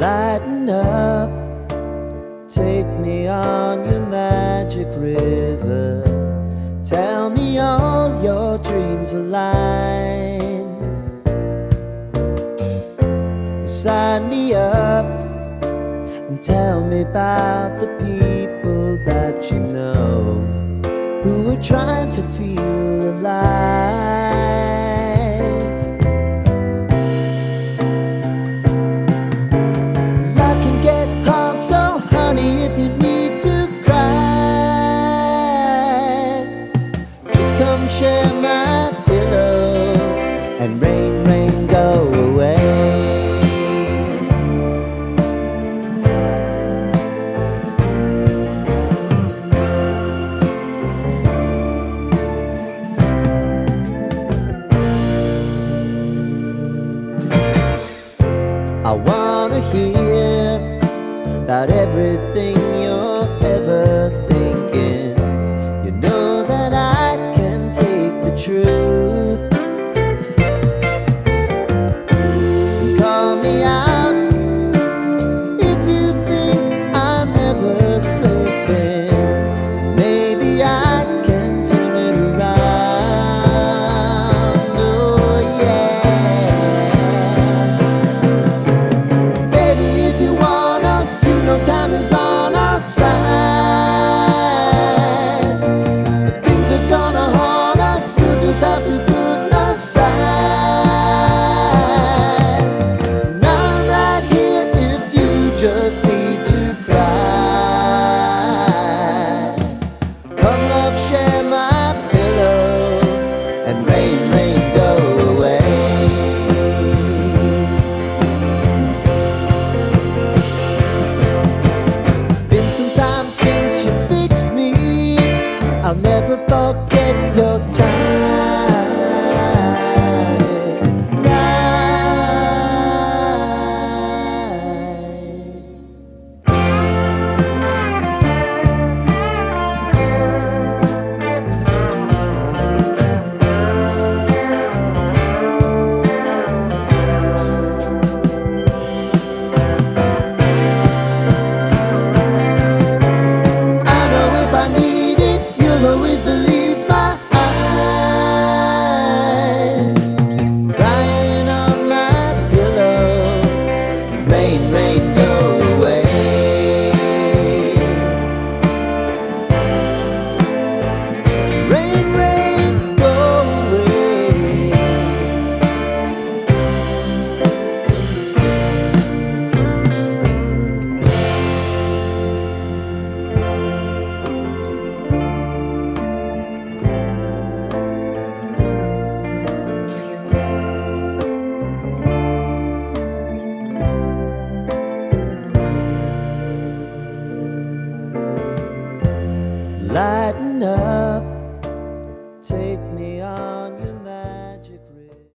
Lighten up, take me on your magic river. Tell me all your dreams align. Sign me up and tell me about the people that you know who are trying to feel alive. Life can get hard, so honey, if you need to cry, just come share my pillow and rain, rain, go away. I wanna hear about everything you're ever thinking. You know that I can take the truth. Call me out if you think I'm ever slipping. Maybe I can turn it around. Oh yeah. Baby, if you want us, you know time is on our side. If things are gonna haunt us, we'll just have to put aside. And I'm right here if you just need to cry. Come love, share my pillow and rain, rain, go away. Been some time since you fixed me. I'll never forget your time. I know if I need it, you'll always believe my eyes. Crying on my pillow, rain, rain, go away. Rain, rain, go away. Lighten up.